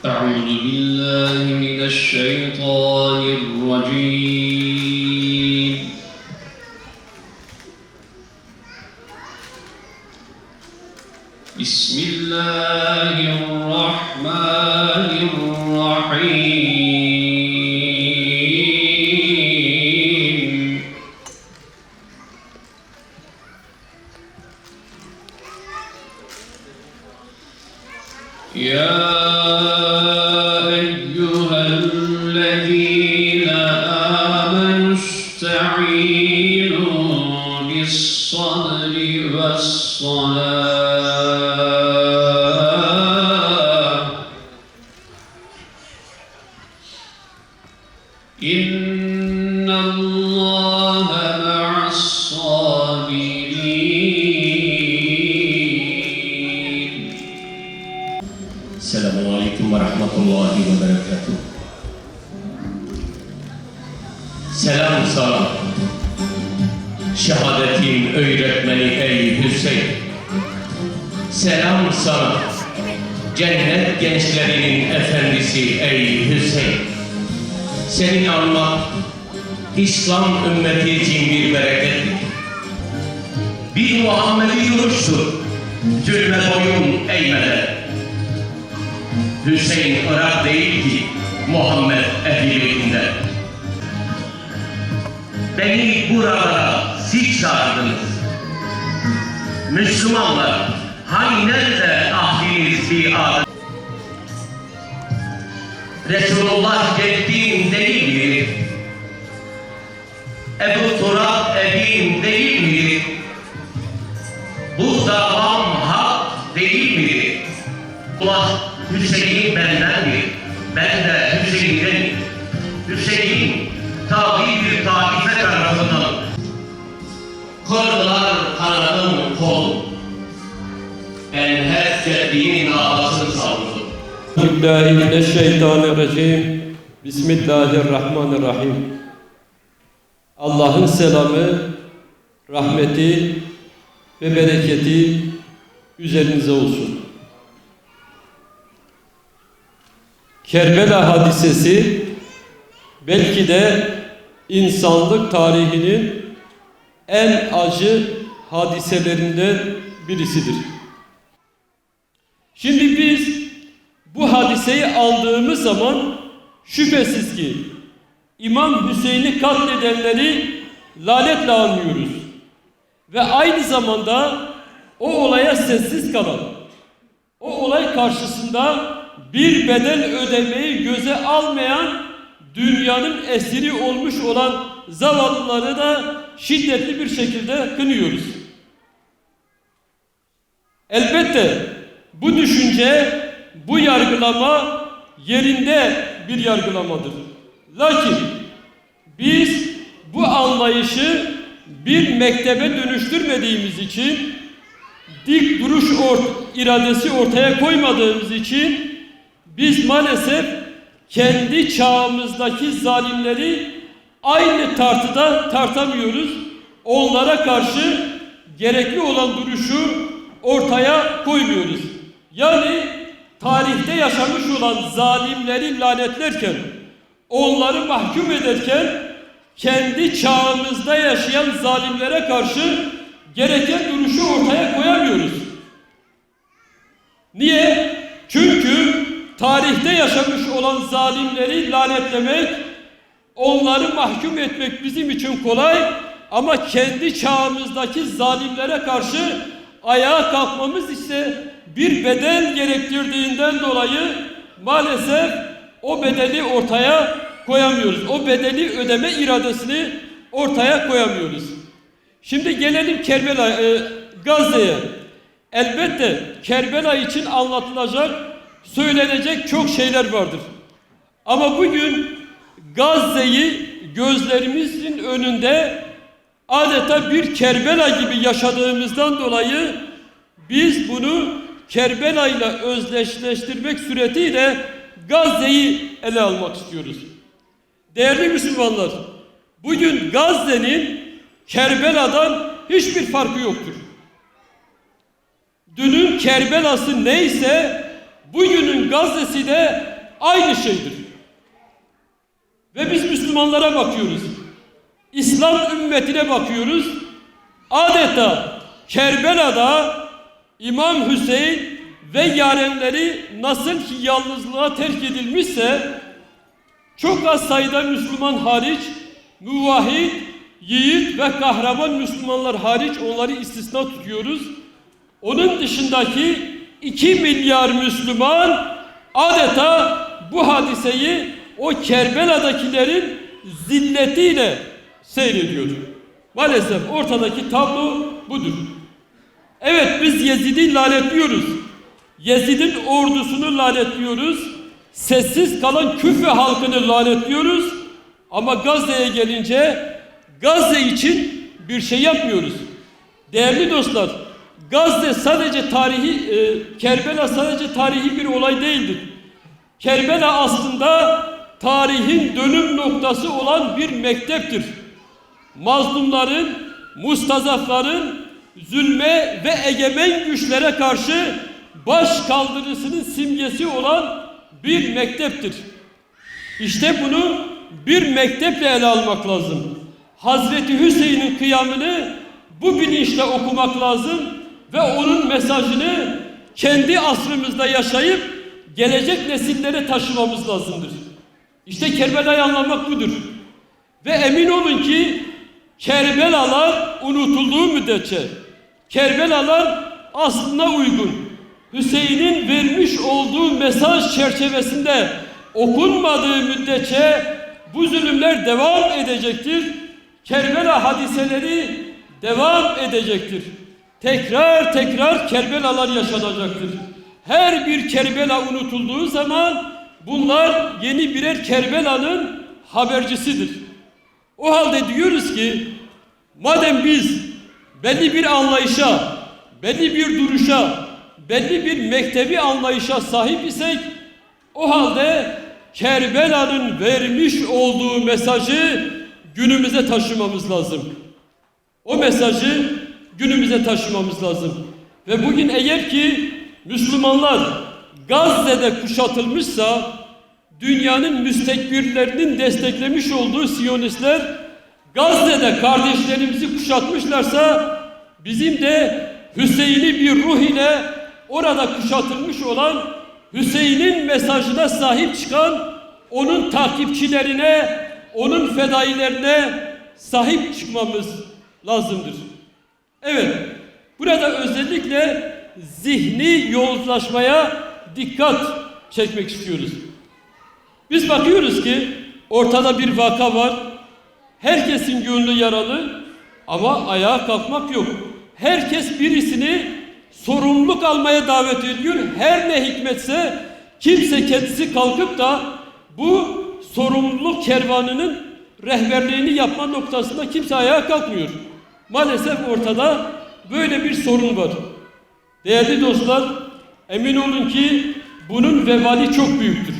أعوذ بالله من الشيطان الرجيم. بسم الله الرحمن الرحيم. يا أيها الذين آمنوا استعينوا بالصبر والصلاة إن الله مع الصابرين. السلام عليكم ورحمة الله وبركاته. Selam sana, şehadetin öğretmeni ey Hüseyin. Selam sana, cennet gençlerinin efendisi ey Hüseyin. Seni anmak, İslam ümmeti için bir berekettir. Bir Muhammed'i yürürsün, zulme boyun eğmeden. Hüseyin Irak değil ki Muhammed ehliyle. Beni buralara siz çağırdınız. Müslümanlar, hani nerede ahdiniz bir adı? Resulullah Ceddin değil mi? Ebu Turab Ebin değil mi? Bu davam hak değil mi? Allah Hüseyin bendendir, ben de Hüseyin'den. Hüseyin tabi bir taife tarafından kırdılar kanadım kol. Ben her ceddinin ağlasını savundum. Euzubillahimineşşeytanirracim. Bismillahirrahmanirrahim. Allah'ın selamı, rahmeti ve bereketi üzerinize olsun. Kerbela hadisesi belki de insanlık tarihinin en acı hadiselerinden birisidir. Şimdi biz bu hadiseyi aldığımız zaman şüphesiz ki İmam Hüseyin'i katledenleri lanetle anlıyoruz. Ve aynı zamanda o olaya sessiz kalan, o olay karşısında bir bedel ödemeyi göze almayan, dünyanın esiri olmuş olan zavallıları da şiddetli bir şekilde kınıyoruz. Elbette bu düşünce, bu yargılama yerinde bir yargılamadır. Lakin biz bu anlayışı bir mektebe dönüştürmediğimiz için, dik duruş iradesi ortaya koymadığımız için biz maalesef kendi çağımızdaki zalimleri aynı tartıda tartamıyoruz. Onlara karşı gerekli olan duruşu ortaya koymuyoruz. Yani tarihte yaşamış olan zalimleri lanetlerken, onları mahkum ederken kendi çağımızda yaşayan zalimlere karşı gereken duruşu ortaya koyamıyoruz. Niye? Çünkü tarihte yaşamış olan zalimleri lanetlemek, onları mahkum etmek bizim için kolay, ama kendi çağımızdaki zalimlere karşı ayağa kalkmamız ise bir bedel gerektirdiğinden dolayı maalesef o bedeli ortaya koyamıyoruz. O bedeli ödeme iradesini ortaya koyamıyoruz. Şimdi gelelim Gazze'ye. Elbette Kerbela için anlatılacak, söylenecek çok şeyler vardır. Ama bugün Gazze'yi gözlerimizin önünde adeta bir Kerbela gibi yaşadığımızdan dolayı biz bunu Kerbela ile özdeşleştirmek suretiyle Gazze'yi ele almak istiyoruz. Değerli Müslümanlar, bugün Gazze'nin Kerbela'dan hiçbir farkı yoktur. Dünün Kerbela'sı neyse bugünün Gazze'si de aynı şeydir. Ve biz Müslümanlara bakıyoruz. İslam ümmetine bakıyoruz. Adeta Kerbela'da İmam Hüseyin ve yarenleri nasıl ki yalnızlığa terk edilmişse, çok az sayıda Müslüman hariç, muvahhid, yiğit ve kahraman Müslümanlar hariç onları istisna tutuyoruz. Onun dışındaki 2 milyar Müslüman adeta bu hadiseyi o Kerbela'dakilerin zilletiyle seyrediyor. Maalesef ortadaki tablo budur. Evet, biz Yezid'i lanetliyoruz. Yezid'in ordusunu lanetliyoruz. Sessiz kalan Küfe halkını lanetliyoruz. Ama Gazze'ye gelince Gazze için bir şey yapmıyoruz. Değerli dostlar, Gazze sadece Kerbela sadece tarihi bir olay değildir. Kerbela aslında tarihin dönüm noktası olan bir mekteptir. Mazlumların, mustazafların zulme ve egemen güçlere karşı baş kaldırısının simgesi olan bir mekteptir. İşte bunu bir mekteple ele almak lazım. Hazreti Hüseyin'in kıyamını bu bilinçle okumak lazım ve onun mesajını kendi asrımızda yaşayıp gelecek nesillere taşımamız lazımdır. İşte Kerbela'yı anlamak budur. Ve emin olun ki Kerbelalar unutulduğu müddetçe, Kerbelalar aslına uygun, Hüseyin'in vermiş olduğu mesaj çerçevesinde okunmadığı müddetçe bu zulümler devam edecektir. Kerbela hadiseleri devam edecektir. Tekrar tekrar Kerbelalar yaşanacaktır. Her bir Kerbela unutulduğu zaman bunlar yeni birer Kerbela'nın habercisidir. O halde diyoruz ki madem biz belli bir anlayışa, belli bir duruşa, belli bir mektebi anlayışa sahip isek, o halde Kerbela'nın vermiş olduğu mesajı günümüze taşımamız lazım. O mesajı günümüze taşımamız lazım. Ve bugün eğer ki Müslümanlar Gazze'de kuşatılmışsa, dünyanın müstekbirlerinin desteklemiş olduğu Siyonistler Gazze'de kardeşlerimizi kuşatmışlarsa, bizim de Hüseyin'i bir ruh ile orada kuşatılmış olan Hüseyin'in mesajına sahip çıkan onun takipçilerine, onun fedailerine sahip çıkmamız lazımdır. Evet, burada özellikle zihni yozlaşmaya dikkat çekmek istiyoruz. Biz bakıyoruz ki ortada bir vaka var. Herkesin gönlü yaralı ama ayağa kalkmak yok. Herkes birisini sorumluluk almaya davet ediyor. Her ne hikmetse kimse kendisi kalkıp da bu sorumluluk kervanının rehberliğini yapma noktasında kimse ayağa kalkmıyor. Maalesef ortada böyle bir sorun var. Değerli dostlar, emin olun ki bunun vebali çok büyüktür.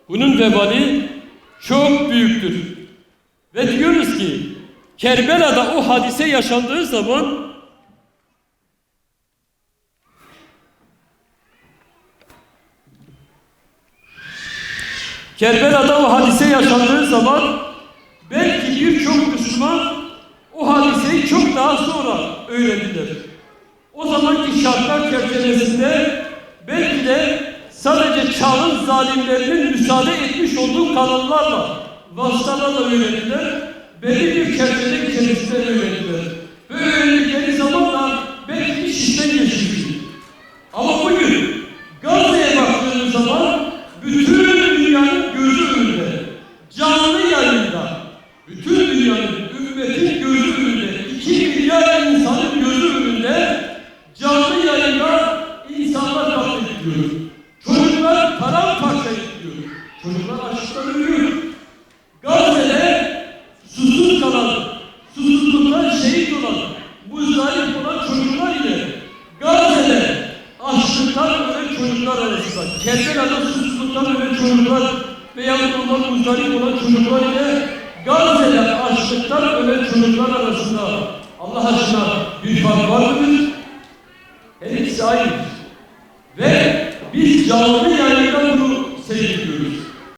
Bunun vebali çok büyüktür. Ve diyoruz ki Kerbela'da o hadise yaşandığı zaman belki birçok Müslüman o hadiseyi çok daha sonra öğrendiler. O zamanki şartlar çerçevesinde belki de sadece çağın zalimlerinin müsaade etmiş olduğu kanallarla, vasıtalarla öğrendiler. Belli bir çerçeve içerisinde öğrendiler. Ve öğrendikleri zaman da belki iş işten geçmişti. Ama bugün Gazze'ye baktığımız zaman bütün dünyanın gözü önünde, canlı yayında, bütün dünyanın, ümmetin gözü önünde, 2 milyar insanın gözü önünde canlı yayında insanlar katlediliyor. Çocuklar paramparça ediliyor. Çocuklar açlıktan ölüyor. Gazze'de susuz kalan, susuzluktan şehit olan, muzdarip olan çocuklar ile Gazze'de açlıktan ölen çocuklar arasında, Kerbela'da susuzluktan ölen çocuklar veya ondan muzdarip olan çocuklar ile Gazze'de açlıktan ölen çocuklar arasında Allah aşkına bir fark var mıdır? Her ikisi aynıdır. Ve biz canlı yayın